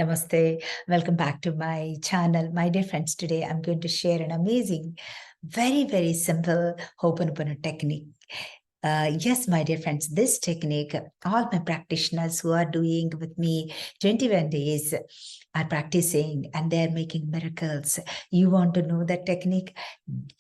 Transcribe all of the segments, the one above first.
Namaste. Welcome back to my channel. My dear friends, today I'm going to share an amazing, very simple Hooponopono technique. Yes, my dear friends, this technique, all my practitioners who are doing with me 21 days are practicing and they're making miracles. You want to know that technique?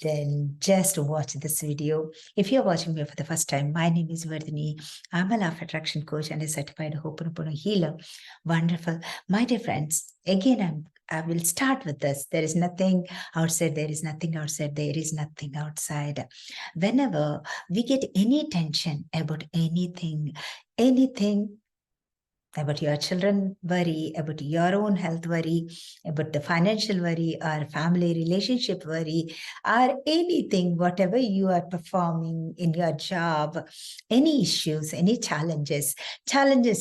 Then just watch this video. If you're watching me for the first time, my name is Vardhani. I'm a law of attraction coach and a certified Hooponopono healer. Wonderful. My dear friends, again, I will start with this. There is nothing outside. There is nothing outside. There is nothing outside. Whenever we get any tension about anything about your children worry, about your own health worry, about the financial worry or family relationship worry, or anything, whatever you are performing in your job, any issues, any challenges,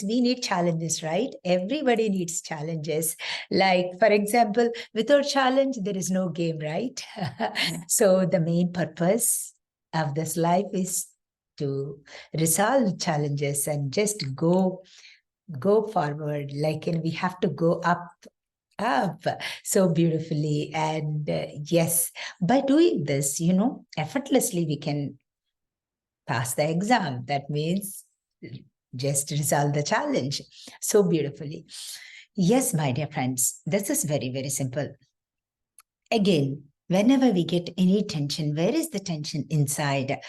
we need challenges, right? Everybody needs challenges. Like, for example, without challenge, there is no game, right? So the main purpose of this life is to resolve challenges and just go forward. Like, and we have to go up so beautifully. And yes, by doing this, effortlessly we can pass the exam. That means just resolve the challenge so beautifully. Yes, my dear friends, this is very simple. Again, whenever we get any tension, where is the tension? Inside.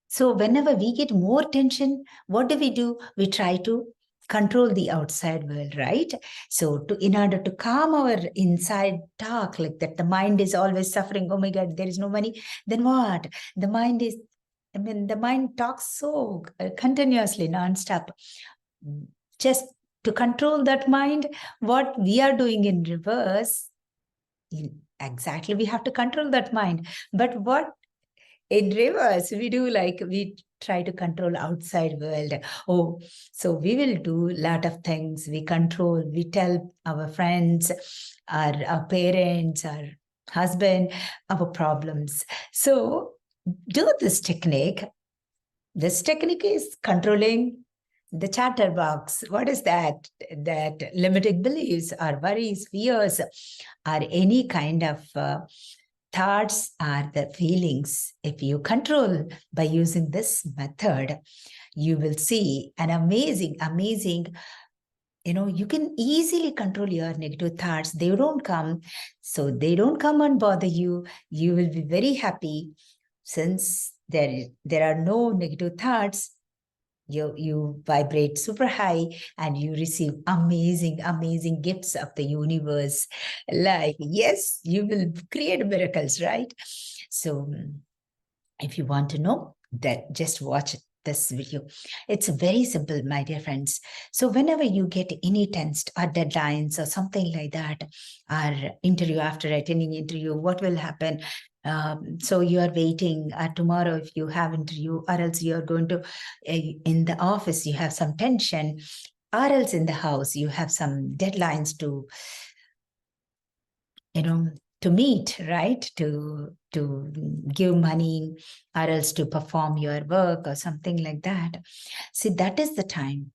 So whenever we get more tension, what do? We try to control the outside world, right? So in order to calm our inside talk, like that the mind is always suffering, oh my God, there is no money, then what? The mind talks so continuously, non-stop. Just to control that mind, what we are doing in reverse, exactly, we have to control that mind. But what in reverse we do, like we try to control outside world. Oh, so we will do a lot of things. We control, we tell our friends, our parents, our husband, our problems. So do this technique. This technique is controlling the chatterbox. What is that? That limiting beliefs or worries, fears, or any kind of thoughts are the feelings. If you control by using this method, you will see an amazing, you can easily control your negative thoughts. They don't come. So they don't come and bother you. You will be very happy since there are no negative thoughts. You vibrate super high and you receive amazing gifts of the universe. Like, yes, you will create miracles, right? So if you want to know that, just watch this video. It's very simple, my dear friends. So whenever you get any tensed or deadlines or something like that, or interview, after attending interview, what will happen? So you are waiting tomorrow if you have interview, or else you are going to in the office you have some tension, or else in the house you have some deadlines to to meet, right? To give money, or else to perform your work or something like that. See, that is the time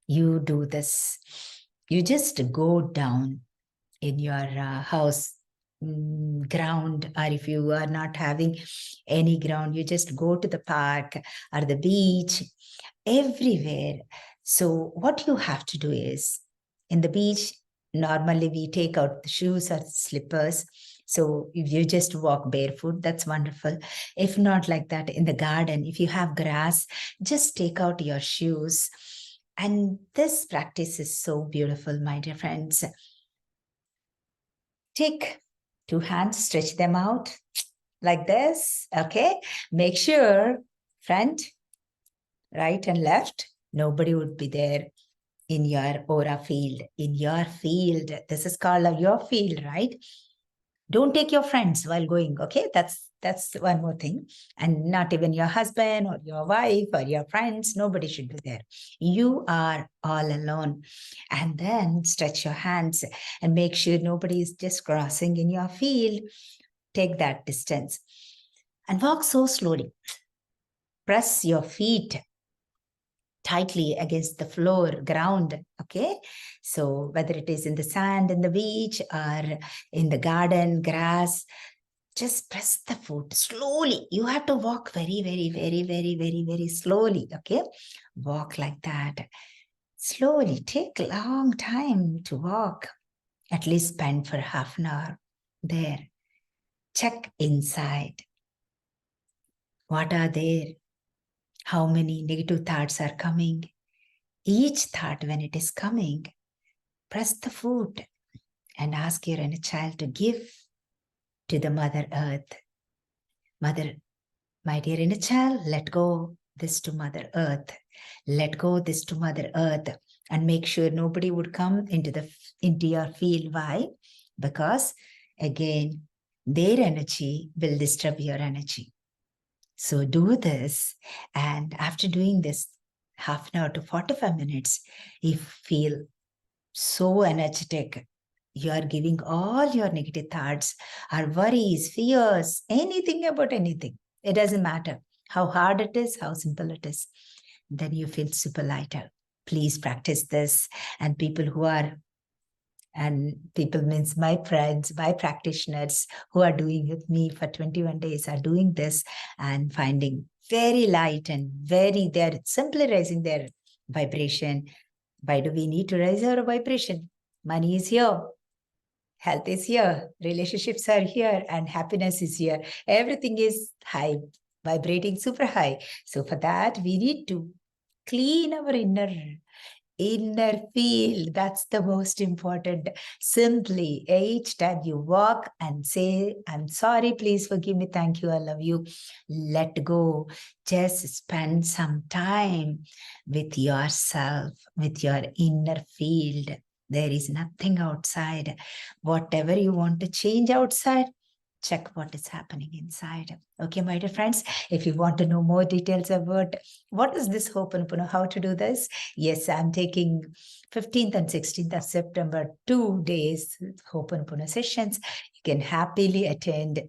you do this. You just go down in your house ground, or if you are not having any ground, you just go to the park or the beach, everywhere. So what you have to do is, in the beach, normally we take out the shoes or slippers. So if you just walk barefoot, that's wonderful. If not like that, in the garden, if you have grass, just take out your shoes. And this practice is so beautiful, my dear friends. Take two hands, stretch them out like this, okay? Make sure front, right and left, nobody would be there in your aura field, in your field. This is called your field, right? Don't take your friends while going, okay? That's one more thing. And not even your husband or your wife or your friends, nobody should be there. You are all alone. And then stretch your hands and make sure nobody is just crossing in your field. Take that distance and walk so slowly. Press your feet tightly against the floor, ground, okay? So whether it is in the sand, in the beach, or in the garden, grass, just press the foot slowly. You have to walk very, very, very, very, very, very slowly, okay? Walk like that. Slowly, take a long time to walk. At least spend for half an hour there. Check inside. What are there? How many negative thoughts are coming? Each thought, when it is coming, press the foot and ask your inner child to give to the Mother Earth. Mother, my dear inner child, let go this to Mother Earth. Let go this to Mother Earth, and make sure nobody would come into your field. Why? Because again, their energy will disturb your energy. So do this, and after doing this half an hour to 45 minutes, you feel so energetic. You are giving all your negative thoughts, or worries, fears, anything about anything. It doesn't matter how hard it is, how simple it is. Then you feel super lighter. Please practice this. And people means my friends, my practitioners who are doing with me for 21 days are doing this and finding very light and they're simply raising their vibration. Why do we need to raise our vibration? Money is here. Health is here, relationships are here, and happiness is here. Everything is high, vibrating super high. So for that, we need to clean our inner field. That's the most important. Simply, each time you walk and say, I'm sorry, please forgive me, thank you, I love you. Let go. Just spend some time with yourself, with your inner field. There is nothing outside. Whatever you want to change outside, check what is happening inside. Okay, my dear friends, if you want to know more details about what is this Hooponopono, how to do this, yes, I'm taking 15th and 16th of September, 2 days Hooponopono sessions. You can happily attend.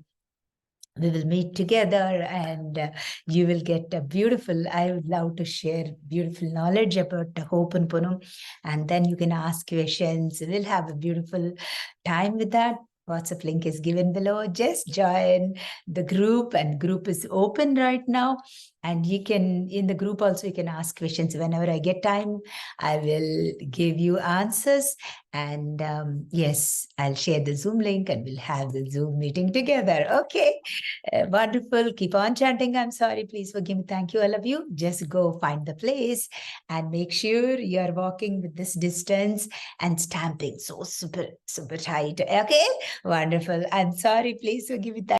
We will meet together, and you will get a beautiful, I would love to share beautiful knowledge about the Hooponopono, and then you can ask questions. We'll have a beautiful time with that. WhatsApp link is given below. Just join the group, and group is open right now. And you can, in the group also, you can ask questions. Whenever I get time, I will give you answers. And yes, I'll share the Zoom link and we'll have the Zoom meeting together. Okay, wonderful. Keep on chanting. I'm sorry, please forgive me. Thank you, all of you. Just go find the place and make sure you're walking with this distance and stamping so super, super tight. Okay, wonderful. I'm sorry, please forgive me.